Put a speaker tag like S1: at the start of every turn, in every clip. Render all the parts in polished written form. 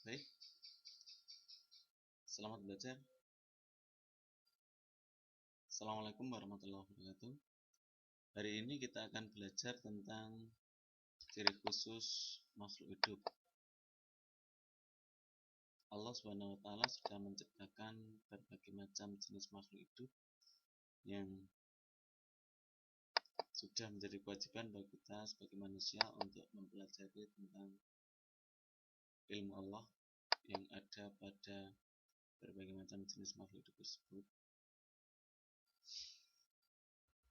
S1: Baik, selamat belajar. Assalamualaikum warahmatullahi wabarakatuh. Hari ini kita akan belajar tentang ciri khusus makhluk hidup. Allah Subhanahu wa Ta'ala sudah menciptakan berbagai macam jenis makhluk hidup yang sudah menjadi kewajiban bagi kita sebagai manusia untuk mempelajari tentang ilmu Allah yang ada pada berbagai macam jenis makhluk hidup tersebut.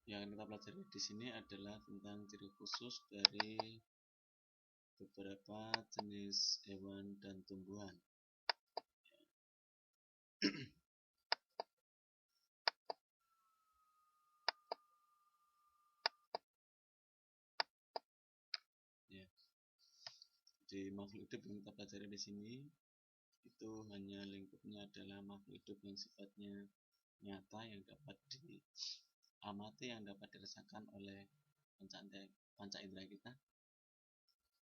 S1: Yang kita pelajari di sini adalah tentang ciri khusus dari beberapa jenis hewan dan tumbuhan. Ya, di makhluk hidup yang kita pelajari di sini itu hanya lingkupnya adalah makhluk hidup yang sifatnya nyata, yang dapat diamati, yang dapat dirasakan oleh panca indera kita.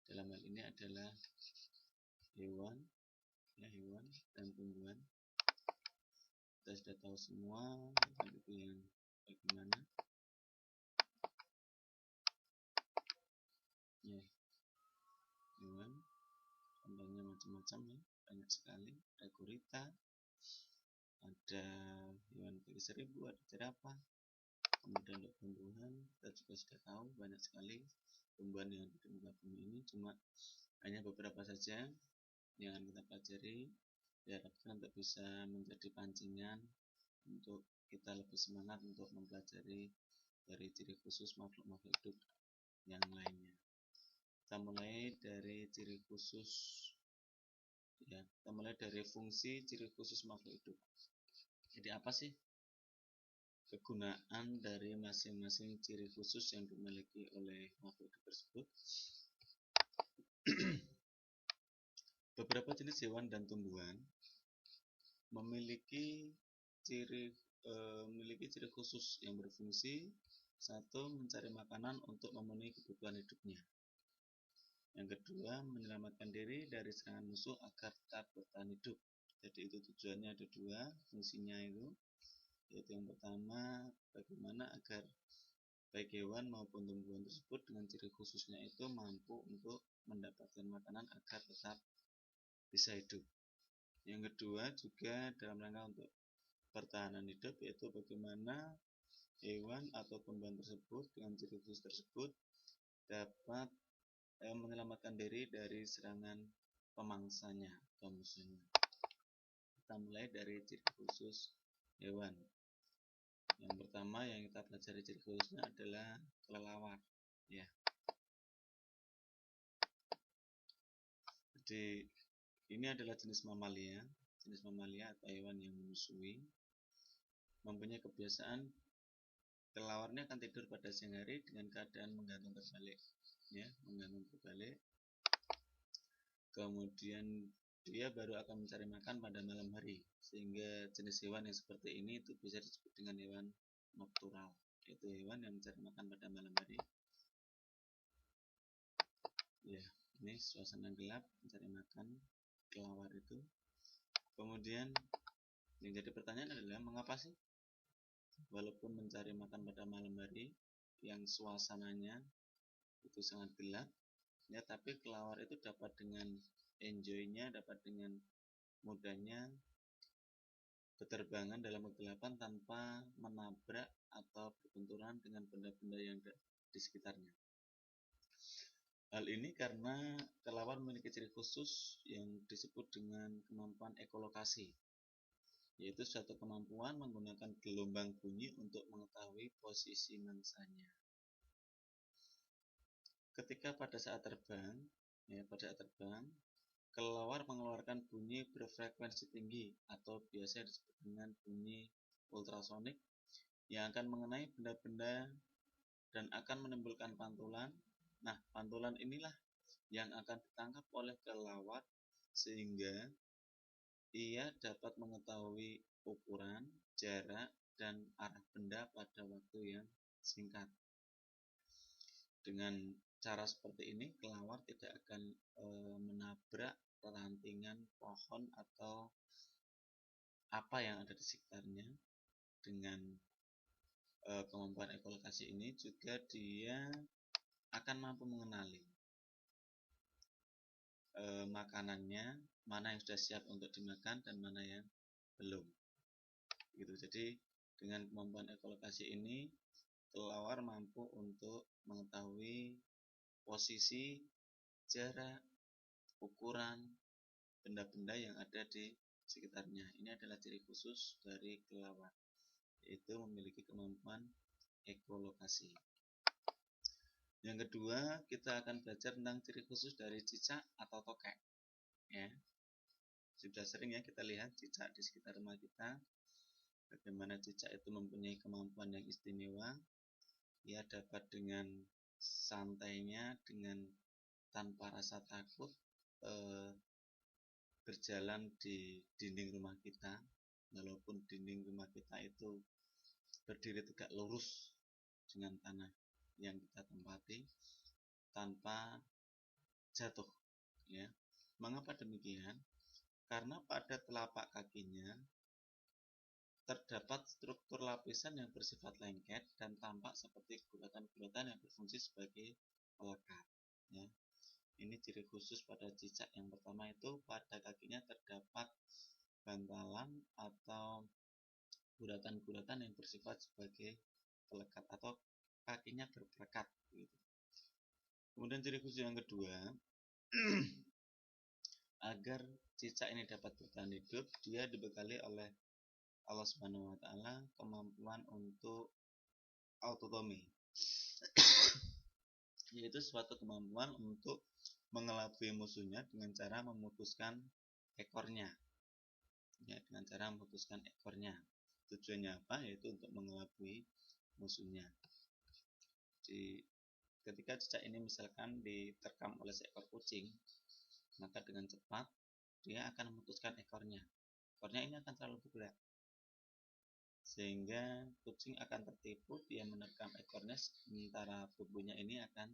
S1: Dalam hal ini adalah hewan dan tumbuhan. Kita sudah tahu semua itu yang bagaimana. Ya, hewan contohnya macam-macam ya, banyak sekali. Ada gurita, ada hewan kaki seribu, ada jerapah. Kemudian untuk tumbuhan kita juga sudah tahu banyak sekali tumbuhan yang ada di muka bumi ini, cuma hanya beberapa saja yang akan kita pelajari, diharapkan untuk bisa menjadi pancingan untuk kita lebih semangat untuk mempelajari dari ciri khusus makhluk-makhluk hidup yang lainnya. Kita mulai dari ciri khusus, ya, kita mulai dari fungsi ciri khusus makhluk hidup. Jadi apa sih kegunaan dari masing-masing ciri khusus yang dimiliki oleh makhluk hidup tersebut? Beberapa jenis hewan dan tumbuhan memiliki ciri khusus yang berfungsi: satu, mencari makanan untuk memenuhi kebutuhan hidupnya. Yang kedua, menyelamatkan diri dari serangan musuh agar tetap bertahan hidup. Jadi itu tujuannya ada dua, fungsinya itu, yaitu yang pertama, bagaimana agar baik hewan maupun tumbuhan tersebut dengan ciri khususnya itu mampu untuk mendapatkan makanan agar tetap bisa hidup. Yang kedua juga dalam rangka untuk pertahanan hidup, yaitu bagaimana hewan atau tumbuhan tersebut dengan ciri khusus tersebut dapat menyelamatkan diri dari serangan pemangsanya atau musuhnya. Kita mulai dari ciri khusus hewan. Yang pertama yang kita pelajari ciri khususnya adalah kelelawar. Ya. Jadi ini adalah jenis mamalia atau hewan yang menyusui. Mempunyai kebiasaan kelelawarnya akan tidur pada siang hari dengan keadaan menggantung terbalik. Ya, menggantung terbalik. Kemudian dia baru akan mencari makan pada malam hari, sehingga jenis hewan yang seperti ini itu bisa disebut dengan hewan nocturnal, yaitu hewan yang mencari makan pada malam hari. Ya, ini suasana gelap mencari makan kelelawar itu. Kemudian yang jadi pertanyaan adalah mengapa sih walaupun mencari makan pada malam hari yang suasananya itu sangat gelap, ya, tapi kelelawar itu dapat dengan enjoy-nya, dapat dengan mudahnya berterbangan dalam kegelapan tanpa menabrak atau berbenturan dengan benda-benda yang ada di sekitarnya. Hal ini karena kelelawar memiliki ciri khusus yang disebut dengan kemampuan ekolokasi, yaitu suatu kemampuan menggunakan gelombang bunyi untuk mengetahui posisi mangsanya. Ketika pada saat terbang, kelelawar mengeluarkan bunyi berfrekuensi tinggi atau biasa disebut dengan bunyi ultrasonik yang akan mengenai benda-benda dan akan menimbulkan pantulan. Nah, pantulan inilah yang akan ditangkap oleh kelelawar sehingga ia dapat mengetahui ukuran, jarak, dan arah benda pada waktu yang singkat. Dengan cara seperti ini kelawar tidak akan menabrak rantingan pohon atau apa yang ada di sekitarnya. Dengan kemampuan ekolokasi ini juga dia akan mampu mengenali makanannya, mana yang sudah siap untuk dimakan dan mana yang belum. Gitu. Jadi dengan kemampuan ekolokasi ini, kelelawar mampu untuk mengetahui posisi, jarak, ukuran benda-benda yang ada di sekitarnya. Ini adalah ciri khusus dari kelelawar, yaitu memiliki kemampuan ekolokasi. Yang kedua, kita akan belajar tentang ciri khusus dari cicak atau tokek. Ya, sudah sering ya kita lihat cicak di sekitar rumah kita. Bagaimana cicak itu mempunyai kemampuan yang istimewa. Ia dapat dengan santainya, dengan tanpa rasa takut berjalan di dinding rumah kita, walaupun dinding rumah kita itu berdiri tegak lurus dengan tanah yang kita tempati tanpa jatuh. Ya, mengapa demikian? Karena pada telapak kakinya terdapat struktur lapisan yang bersifat lengket dan tampak seperti gulatan-gulatan yang berfungsi sebagai pelekat. Ya. Ini ciri khusus pada cicak. Yang pertama itu pada kakinya terdapat bantalan atau gulatan-gulatan yang bersifat sebagai pelekat atau kakinya berpelekat. Gitu. Kemudian ciri khusus yang kedua, agar cicak ini dapat bertahan hidup, dia dibekali oleh Allah Subhanahu wa Ta'ala kemampuan untuk autotomi, yaitu suatu kemampuan untuk mengelabui musuhnya dengan cara memutuskan ekornya. Ya, dengan cara memutuskan ekornya. Tujuannya apa? Yaitu untuk mengelabui musuhnya. Jadi, ketika cicak ini misalkan diterkam oleh seekor kucing, maka dengan cepat dia akan memutuskan ekornya. Ekornya ini akan terlalu bergerak, sehingga kucing akan tertipu, dia menerkam ekornya, sementara tubuhnya ini akan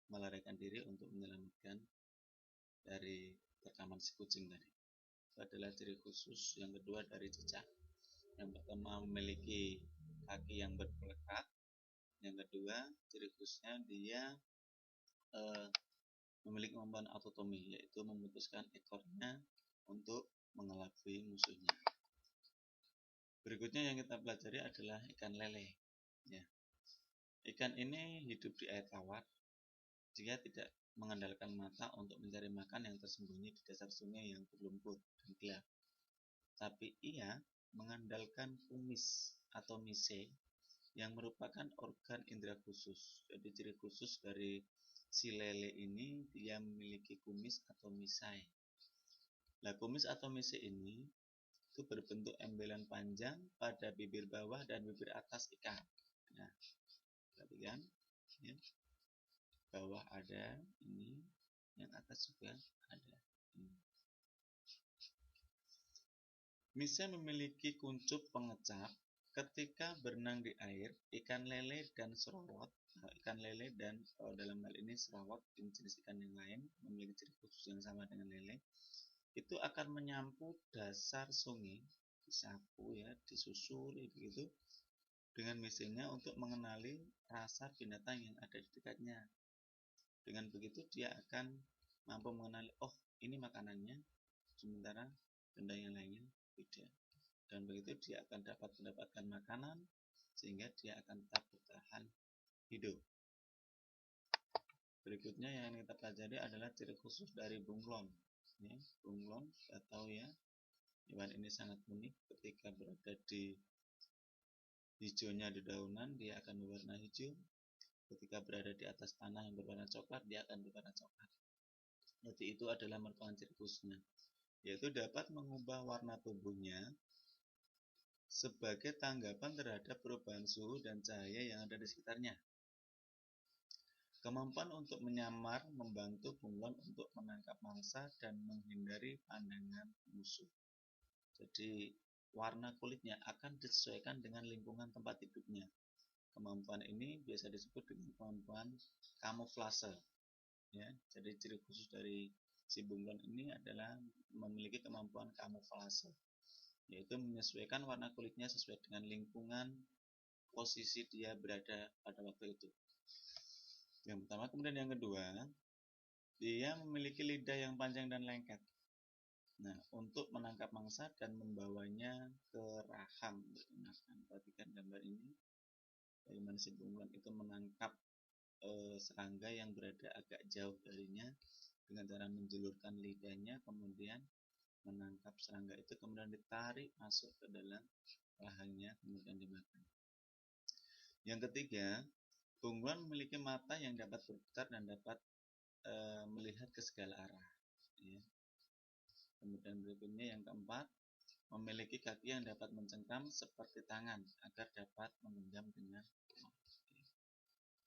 S1: melarikan diri untuk menyelamatkan dari terkaman si kucing tadi. Itu adalah ciri khusus yang kedua dari cicak. Yang pertama memiliki kaki yang berpelekat. Yang kedua ciri khususnya dia memiliki kemampuan autotomi, yaitu memutuskan ekornya untuk mengelabui musuhnya. Berikutnya yang kita pelajari adalah ikan lele. Ya. Ikan ini hidup di air tawar. Dia tidak mengandalkan mata untuk mencari makan yang tersembunyi di dasar sungai yang berlumpur dan gelap. Tapi ia mengandalkan kumis atau mise yang merupakan organ indera khusus. Jadi ciri khusus dari si lele ini, dia memiliki kumis atau misai. Nah, kumis atau mise ini itu berbentuk embelan panjang pada bibir bawah dan bibir atas ikan. Nah, perhatikan, ya. Bawah ada ini, yang atas juga ada ini. Mise memiliki kuncup pengecap. Ketika berenang di air, ikan lele dan serawat, dalam hal ini serawat jenis ikan yang lain memiliki ciri khusus yang sama dengan lele, itu akan menyapu dasar sungai, disapu ya, disusuri begitu dengan misenya untuk mengenali rasa binatang yang ada di dekatnya. Dengan begitu dia akan mampu mengenali, oh ini makanannya, sementara benda yang lainnya tidak. Dan begitu dia akan dapat mendapatkan makanan sehingga dia akan tetap bertahan hidup. Berikutnya yang kita pelajari adalah ciri khusus dari bunglon. Ya, bunglon, kita tahu ya, hewan ini sangat unik. Ketika berada di hijaunya di daunan, dia akan berwarna hijau. Ketika berada di atas tanah yang berwarna coklat, dia akan berwarna coklat. Jadi itu adalah merupakan ciri khususnya, yaitu dapat mengubah warna tubuhnya sebagai tanggapan terhadap perubahan suhu dan cahaya yang ada di sekitarnya. Kemampuan untuk menyamar membantu bunglon untuk menangkap mangsa dan menghindari pandangan musuh. Jadi warna kulitnya akan disesuaikan dengan lingkungan tempat hidupnya. Kemampuan ini biasa disebut dengan kemampuan kamuflase. Ya, jadi ciri khusus dari si bunglon ini adalah memiliki kemampuan kamuflase, yaitu menyesuaikan warna kulitnya sesuai dengan lingkungan posisi dia berada pada waktu itu. Yang pertama, kemudian yang kedua, dia memiliki lidah yang panjang dan lengket. Nah, untuk menangkap mangsa dan membawanya ke rahang. Perhatikan gambar ini, bagaimana si bunglon itu menangkap serangga yang berada agak jauh darinya dengan cara menjulurkan lidahnya, kemudian menangkap serangga itu, kemudian ditarik masuk ke dalam rahangnya, kemudian dimakan. Yang ketiga, bunglon memiliki mata yang dapat berputar dan dapat melihat ke segala arah. Ya. Kemudian berikutnya yang keempat, memiliki kaki yang dapat mencengkram seperti tangan agar dapat menggenggam dengan kuat.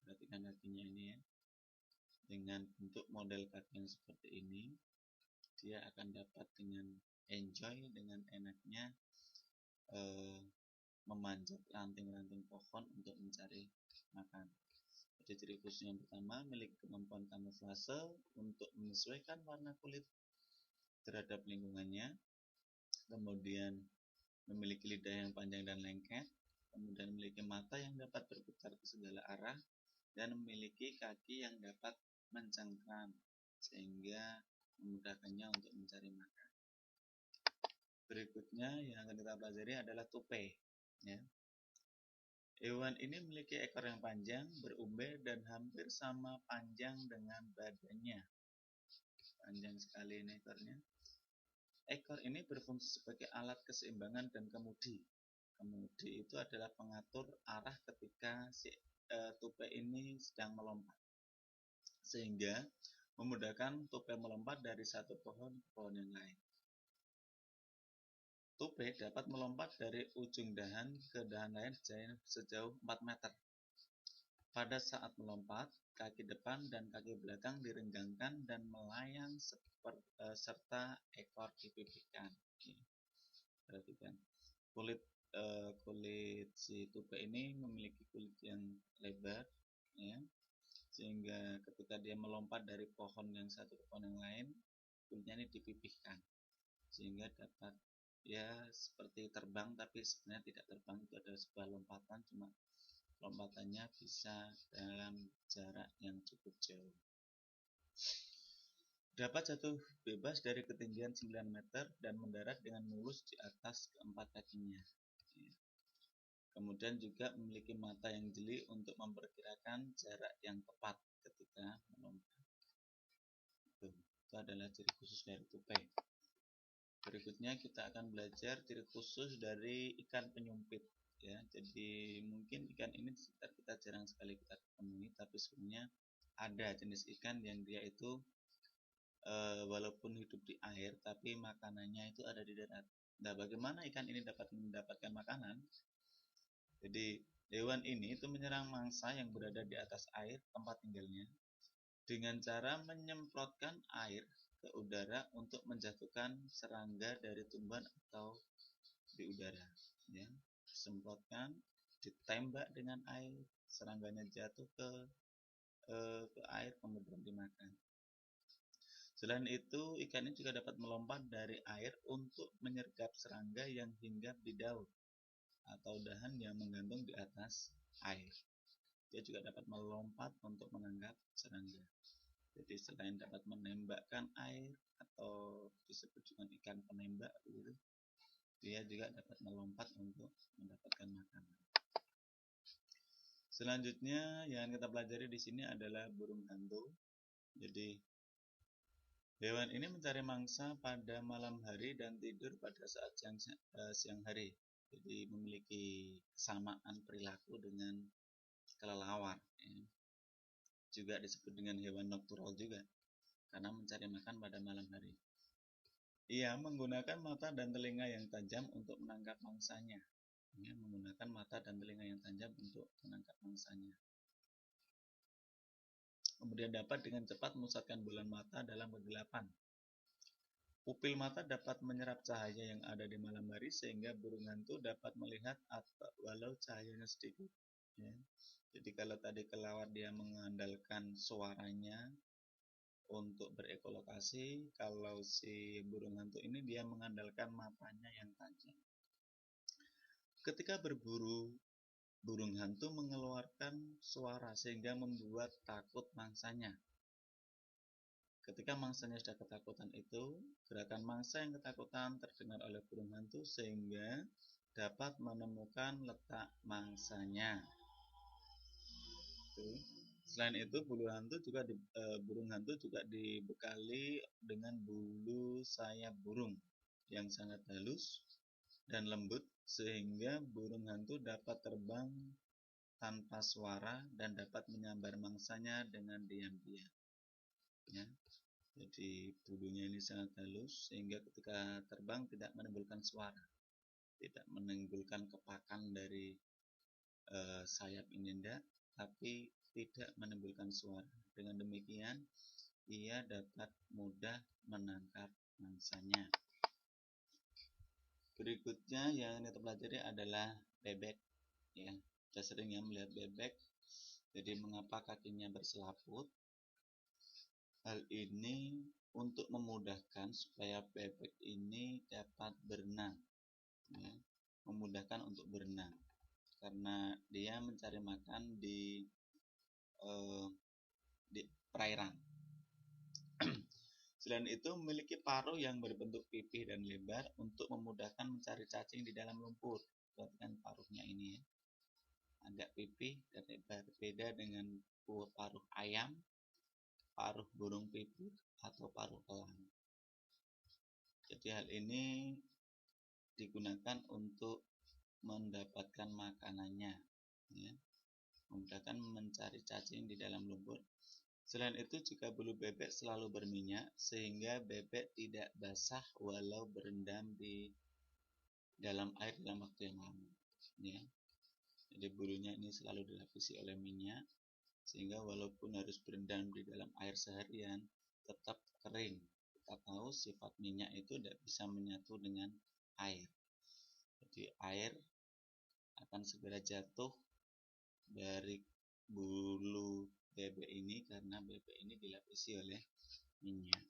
S1: Perhatikan kakinya ini ya. Dengan bentuk model kaki yang seperti ini, dia akan dapat dengan enjoy, dengan enaknya memanjat ranting-ranting pohon untuk mencari makan. Jadi ciri khusus yang pertama, memiliki kemampuan kamuflase untuk menyesuaikan warna kulit terhadap lingkungannya, kemudian memiliki lidah yang panjang dan lengket, kemudian memiliki mata yang dapat berputar ke segala arah, dan memiliki kaki yang dapat mencengkram sehingga memudahkannya untuk mencari makan. Berikutnya yang akan kita pelajari adalah tupai. Ya. Hewan ini memiliki ekor yang panjang, berumbe, dan hampir sama panjang dengan badannya. Panjang sekali ini ekornya. Ekor ini berfungsi sebagai alat keseimbangan dan kemudi. Kemudi itu adalah pengatur arah ketika si tupai ini sedang melompat, sehingga memudahkan tupai melompat dari satu pohon ke pohon yang lain. Tupai dapat melompat dari ujung dahan ke dahan lain sejauh 4 meter. Pada saat melompat, kaki depan dan kaki belakang direnggangkan dan melayang serta ekor dipipihkan. Perhatikan, kulit si tupai ini memiliki kulit yang lebar, ya, sehingga ketika dia melompat dari pohon yang satu ke pohon yang lain, kulitnya ini dipipihkan sehingga dapat ya seperti terbang, tapi sebenarnya tidak terbang, itu adalah sebuah lompatan, cuma lompatannya bisa dalam jarak yang cukup jauh. Dapat jatuh bebas dari ketinggian 9 meter dan mendarat dengan mulus di atas keempat kakinya. Kemudian juga memiliki mata yang jeli untuk memperkirakan jarak yang tepat ketika melompat. Itu adalah ciri khusus dari tupai. Berikutnya kita akan belajar ciri khusus dari ikan penyumpit. Ya, jadi mungkin ikan ini sekitar kita jarang sekali kita temui, tapi sebenarnya ada jenis ikan yang dia itu walaupun hidup di air, tapi makanannya itu ada di darat. Nah, bagaimana ikan ini dapat mendapatkan makanan? Jadi hewan ini itu menyerang mangsa yang berada di atas air tempat tinggalnya dengan cara menyemprotkan air ke udara untuk menjatuhkan serangga dari tumbuhan atau di udara. Ya, semprotkan, ditembak dengan air, serangganya jatuh ke air, kemudian dimakan. Selain itu, ikan ini juga dapat melompat dari air untuk menyergap serangga yang hinggap di daun atau dahan yang menggantung di atas air. Dia juga dapat melompat untuk menangkap serangga. Jadi selain dapat menembakkan air atau disebut dengan ikan penembak, dia juga dapat melompat untuk mendapatkan makanan. Selanjutnya yang kita pelajari di sini adalah burung hantu. Jadi hewan ini mencari mangsa pada malam hari dan tidur pada saat siang hari. Jadi memiliki kesamaan perilaku dengan kelelawar. Ya. Juga disebut dengan hewan nocturnal juga, karena mencari makan pada malam hari. Ia menggunakan mata dan telinga yang tajam untuk menangkap mangsanya. Ia menggunakan mata dan telinga yang tajam untuk menangkap mangsanya. Kemudian dapat dengan cepat memusatkan bola mata dalam kegelapan. Pupil mata dapat menyerap cahaya yang ada di malam hari sehingga burung hantu dapat melihat walau cahayanya sedikit. ya. Jadi kalau tadi kelawar dia mengandalkan suaranya untuk berekolokasi, kalau si burung hantu ini dia mengandalkan matanya yang tajam. Ketika berburu, burung hantu mengeluarkan suara sehingga membuat takut mangsanya. Ketika mangsanya sudah ketakutan itu, gerakan mangsa yang ketakutan terdengar oleh burung hantu sehingga dapat menemukan letak mangsanya. Selain itu, burung hantu juga dibekali dengan bulu sayap burung yang sangat halus dan lembut sehingga burung hantu dapat terbang tanpa suara dan dapat menyambar mangsanya dengan diam-diam. Ya. Jadi bulunya ini sangat halus sehingga ketika terbang tidak menimbulkan suara, tidak menimbulkan kepakan dari sayap ini enggak, tapi tidak menimbulkan suara. Dengan demikian ia dapat mudah menangkap mangsanya. Berikutnya yang kita pelajari adalah bebek. Ya, sudah sering ya melihat bebek. Jadi mengapa kakinya berselaput? Hal ini untuk memudahkan supaya bebek ini dapat berenang, ya, memudahkan untuk berenang karena dia mencari makan di perairan. Selain itu memiliki paruh yang berbentuk pipih dan lebar untuk memudahkan mencari cacing di dalam lumpur. Perhatikan paruhnya ini ya, agak pipih dan lebar, beda dengan paruh ayam, paruh burung pipih atau paruh elang. Jadi hal ini digunakan untuk mendapatkan makanannya, ya, memudahkan mencari cacing di dalam lumpur. Selain itu jika bulu bebek selalu berminyak sehingga bebek tidak basah walau berendam di dalam air dalam waktu yang lama, ya. Jadi bulunya ini selalu dilapisi oleh minyak sehingga walaupun harus berendam di dalam air seharian tetap kering. Kita tahu sifat minyak itu tidak bisa menyatu dengan air. Jadi air akan segera jatuh dari bulu bebek ini karena bebek ini dilapisi oleh minyak.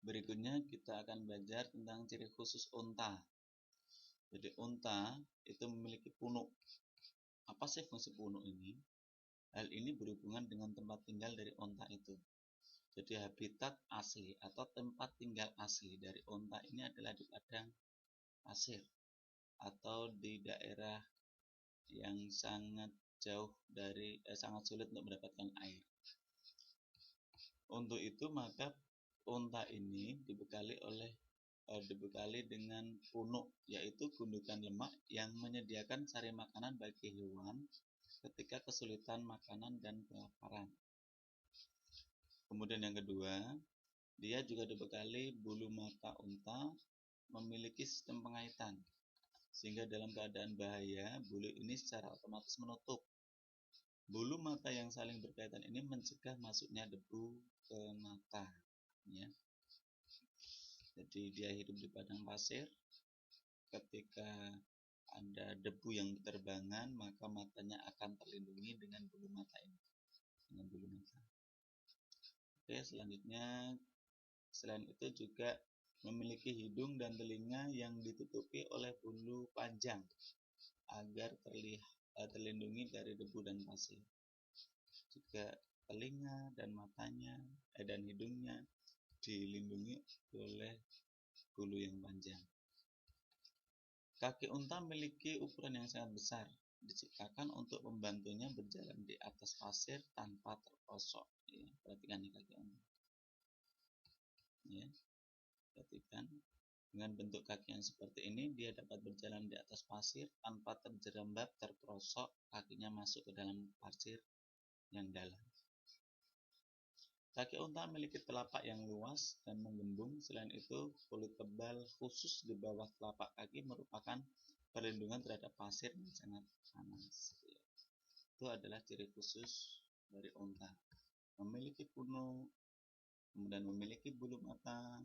S1: Berikutnya kita akan belajar tentang ciri khusus unta. Jadi unta itu memiliki punuk. Apa sih fungsi punuk ini? Hal ini berhubungan dengan tempat tinggal dari unta itu. Jadi habitat asli atau tempat tinggal asli dari unta ini adalah di padang pasir atau di daerah yang sangat jauh dari sangat sulit untuk mendapatkan air. Untuk itu maka unta ini dibekali dengan punuk, yaitu gundukan lemak yang menyediakan cari makanan bagi hewan ketika kesulitan makanan dan kelaparan. Kemudian yang kedua, dia juga dibekali bulu mata unta memiliki sistem pengaitan, sehingga dalam keadaan bahaya bulu ini secara otomatis menutup. Bulu mata yang saling berkaitan ini mencegah masuknya debu ke mata, ya. Jadi dia hidup di padang pasir. Ketika ada debu yang berterbangan, maka matanya akan terlindungi dengan bulu mata ini, dengan bulu mata. Oke, selanjutnya selain itu juga memiliki hidung dan telinga yang ditutupi oleh bulu panjang agar terlindungi dari debu dan pasir. Juga telinga dan matanya dan hidungnya dilindungi oleh bulu yang panjang. Kaki unta memiliki ukuran yang sangat besar, diciptakan untuk membantunya berjalan di atas pasir tanpa terprosok. Ya, perhatikan nih kaki unta. Ya, perhatikan dengan bentuk kaki yang seperti ini dia dapat berjalan di atas pasir tanpa terjerembab, terprosok, kakinya masuk ke dalam pasir yang dalam. Kaki unta memiliki telapak yang luas dan menggembung. Selain itu, kulit tebal khusus di bawah telapak kaki merupakan perlindungan terhadap pasir yang sangat panas. Itu adalah ciri khusus dari unta. Memiliki punuk, kemudian memiliki bulu mata,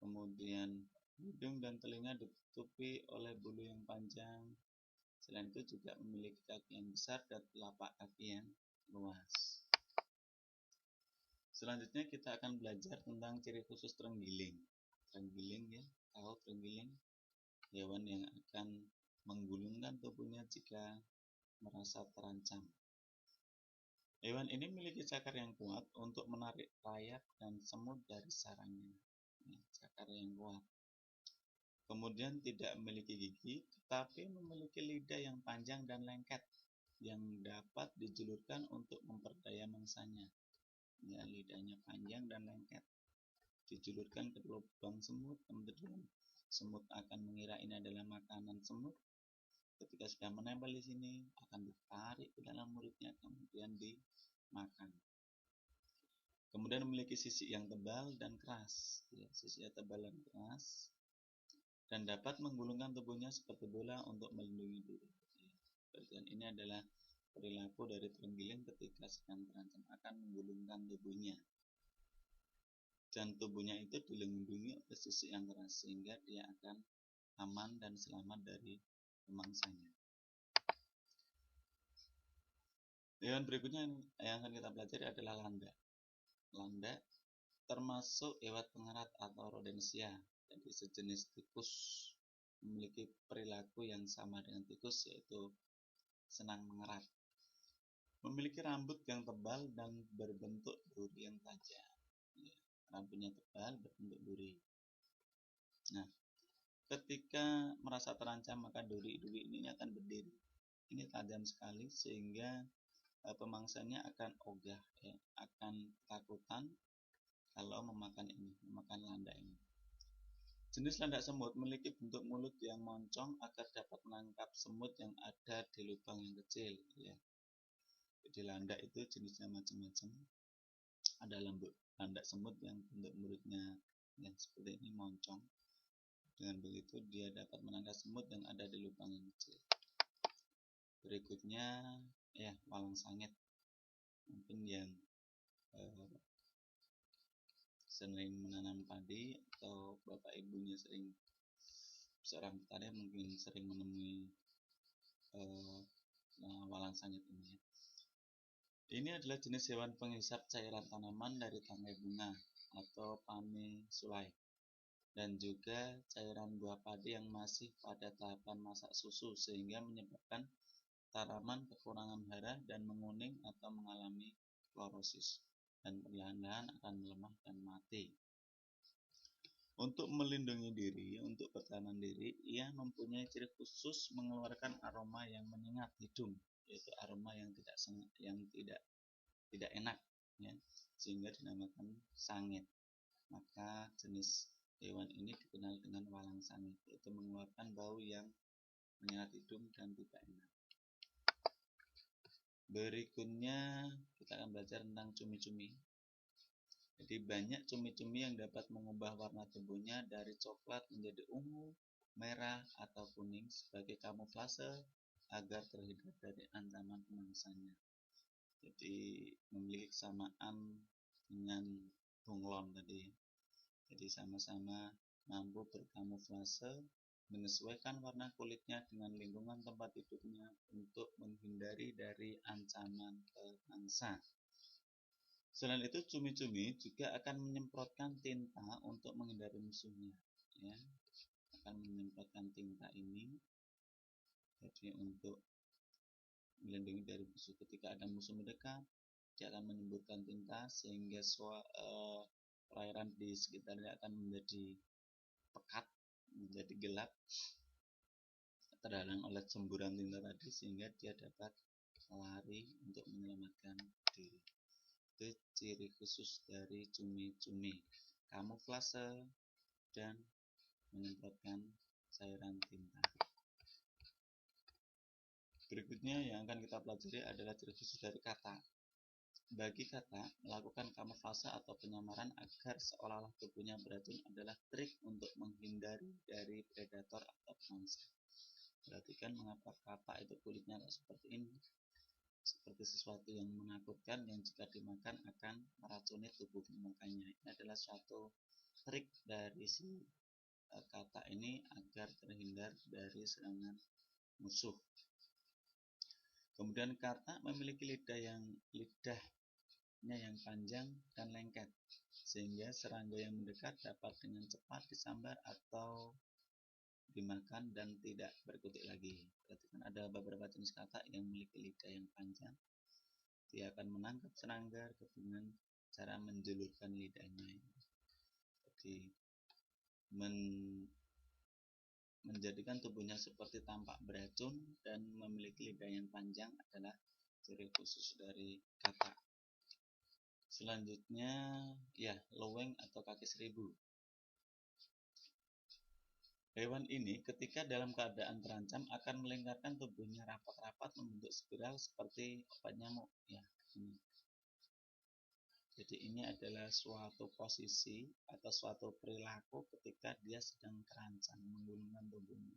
S1: kemudian hidung dan telinga ditutupi oleh bulu yang panjang, Selain itu juga memiliki kaki yang besar dan telapak kaki yang luas. Selanjutnya kita akan belajar tentang ciri khusus terenggiling. Terenggiling ya, tahu terenggiling? Hewan yang akan menggulungkan tubuhnya jika merasa terancam. Hewan ini memiliki cakar yang kuat untuk menarik rayap dan semut dari sarangnya. Cakar yang kuat. Kemudian tidak memiliki gigi, tetapi memiliki lidah yang panjang dan lengket yang dapat dijulurkan untuk memperdaya mangsanya. Ya, lidahnya panjang dan lengket, dijulurkan ke lubang semut, kemudian semut akan mengira ini adalah makanan semut. Ketika sudah menempel di sini, akan ditarik ke dalam mulutnya, kemudian dimakan. Kemudian memiliki sisik yang tebal dan keras, ya, sisik yang tebal dan keras, dan dapat menggulungkan tubuhnya seperti bola untuk melindungi diri. Dan ini adalah perilaku dari terenggiling ketika sedang terancam, akan menggulungkan tubuhnya. Dan tubuhnya itu dilindungi oleh sisik yang keras sehingga dia akan aman dan selamat dari pemangsanya. Hewan berikutnya yang akan kita pelajari adalah landak. Landak termasuk hewan pengerat atau rodensia, jadi sejenis tikus, memiliki perilaku yang sama dengan tikus, yaitu senang mengerat. Memiliki rambut yang tebal dan berbentuk duri yang tajam. Rambutnya tebal, berbentuk duri. Nah, ketika merasa terancam, maka duri-duri ini akan berdiri. Ini tajam sekali sehingga pemangsanya akan ogah, ya, akan ketakutan kalau memakan landak ini. Jenis landak semut memiliki bentuk mulut yang moncong agar dapat menangkap semut yang ada di lubang yang kecil. Ya. Jadi landak itu jenisnya macam-macam. Ada landak semut yang bentuk mulutnya yang seperti ini, moncong. Dengan begitu dia dapat menangkap semut yang ada di lubang yang kecil. Berikutnya ya, walang sangit. Mungkin yang sering menanam padi atau bapak ibunya seorang petani mungkin sering menemui walang sangit ini. Ini adalah jenis hewan penghisap cairan tanaman dari tangkai bunga atau pane sulai, dan juga cairan buah padi yang masih pada tahapan masak susu sehingga menyebabkan tanaman kekurangan hara dan menguning atau mengalami klorosis, dan perlahan-lahan akan melemah dan mati. Untuk melindungi diri, untuk pertahanan diri, ia mempunyai ciri khusus mengeluarkan aroma yang menyengat hidung, yaitu aroma yang tidak enak, ya, sehingga dinamakan sangit. Maka jenis hewan ini dikenal dengan walang sangit, yaitu mengeluarkan bau yang menyengat hidung dan tidak enak. Berikutnya kita akan belajar tentang cumi-cumi. Jadi banyak cumi-cumi yang dapat mengubah warna tubuhnya dari coklat menjadi ungu, merah, atau kuning sebagai kamuflase agar terhindar dari ancaman pemangsanya. Jadi memiliki kesamaan dengan bunglon tadi. Jadi sama-sama mampu berkamuflase, menyesuaikan warna kulitnya dengan lingkungan tempat hidupnya untuk menghindari dari ancaman pemangsa. Selain itu, cumi-cumi juga akan menyemprotkan tinta untuk menghindari musuhnya. Ya, akan menyemprotkan tinta ini, jadi untuk melindungi dari musuh. Ketika ada musuh mendekat, dia akan menyemburkan tinta sehingga perairan di sekitarnya akan menjadi pekat, menjadi gelap, terhalang oleh semburan tinta tadi, sehingga dia dapat lari untuk menyelamatkan diri. Itu ciri khusus dari cumi-cumi, kamuflase dan menyemprotkan cairan tinta. Berikutnya yang akan kita pelajari adalah ciri khusus dari kata. Bagi kata, melakukan kamuflase atau penyamaran agar seolah-olah tubuhnya beracun adalah trik untuk menghindari dari predator atau pemangsa. Perhatikan mengapa kata itu kulitnya seperti ini, seperti sesuatu yang menakutkan yang jika dimakan akan meracuni tubuh makanya. Ini adalah suatu trik dari si kata ini agar terhindar dari serangan musuh. Kemudian kata memiliki lidahnya yang panjang dan lengket, sehingga serangga yang mendekat dapat dengan cepat disambar atau dimakan dan tidak berkutik lagi. Berarti kan ada beberapa jenis kata yang memiliki lidah yang panjang. Dia akan menangkap serangga dengan cara menjulurkan lidahnya. Jadi menjadikan tubuhnya seperti tampak beracun dan memiliki lidah yang panjang adalah ciri khusus dari kata. Selanjutnya ya, loweng atau kaki seribu. Hewan ini ketika dalam keadaan terancam akan melingkarkan tubuhnya rapat-rapat membentuk spiral seperti obat nyamuk. Ya, ini. Jadi ini adalah suatu posisi atau suatu perilaku ketika dia sedang terancam menggulungkan tubuhnya.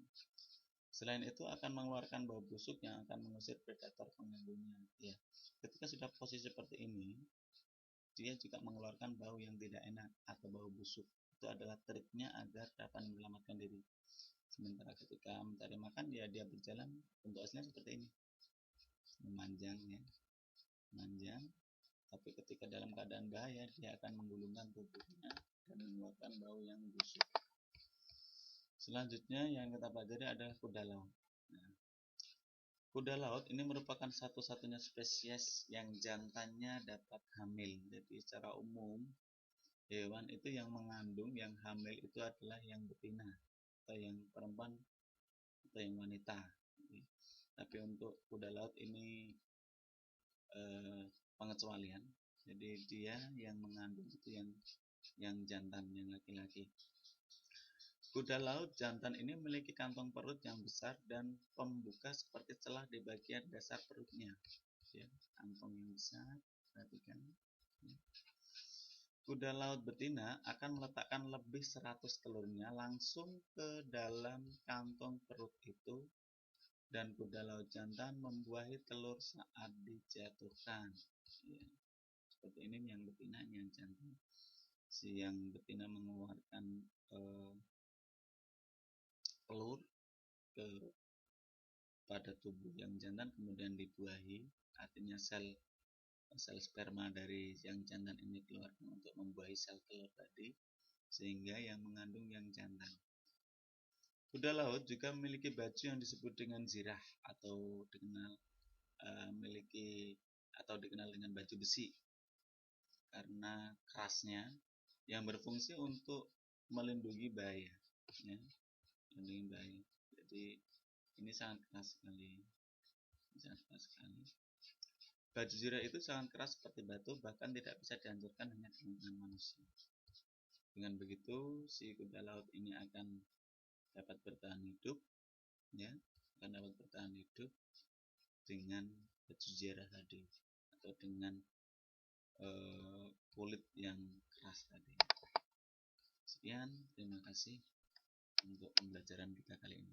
S1: Selain itu akan mengeluarkan bau busuk yang akan mengusir predator pengganggunya. Ya, ketika sudah posisi seperti ini, dia juga mengeluarkan bau yang tidak enak atau bau busuk. Itu adalah triknya agar dapat menyelamatkan diri. Sementara ketika mencari makan, ya dia berjalan bentuk aslinya seperti ini, memanjang ya, memanjang. Tapi ketika dalam keadaan bahaya, dia akan menggulungkan tubuhnya dan mengeluarkan bau yang busuk. Selanjutnya yang kita pelajari adalah kuda laut. Nah, kuda laut ini merupakan satu-satunya spesies yang jantannya dapat hamil. Jadi secara umum hewan itu yang mengandung, yang hamil itu adalah yang betina atau yang perempuan atau yang wanita. Tapi untuk kuda laut ini pengecualian. Jadi dia yang mengandung itu yang jantan, yang laki-laki. Kuda laut jantan ini memiliki kantong perut yang besar dan pembuka seperti celah di bagian dasar perutnya. Ya, kantong yang besar, perhatikan. Ya. Kuda laut betina akan meletakkan lebih 100 telurnya langsung ke dalam kantong perut itu, dan kuda laut jantan membuahi telur saat dijatuhkan. Ya. Seperti ini yang betina, yang jantan. Si yang betina mengeluarkan telur pada tubuh yang jantan, kemudian dibuahi, artinya sel sperma dari yang jantan ini keluar untuk membuahi sel telur tadi, sehingga yang mengandung yang jantan. Kuda laut juga memiliki baju yang disebut dengan zirah atau dikenal dengan baju besi karena kerasnya, yang berfungsi untuk melindungi bahaya. Ya, melindungi bahaya. Jadi ini sangat keras sekali. Baju zirah itu sangat keras seperti batu, bahkan tidak bisa dihancurkan hanya dengan tangan manusia. Dengan begitu, si kuda laut ini akan dapat bertahan hidup, ya, akan dapat bertahan hidup dengan baju zirah tadi atau dengan kulit yang keras tadi. Sekian, terima kasih untuk pembelajaran kita kali ini.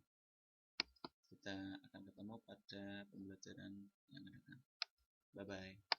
S1: Kita akan ketemu pada pembelajaran yang akan datang. Bye-bye.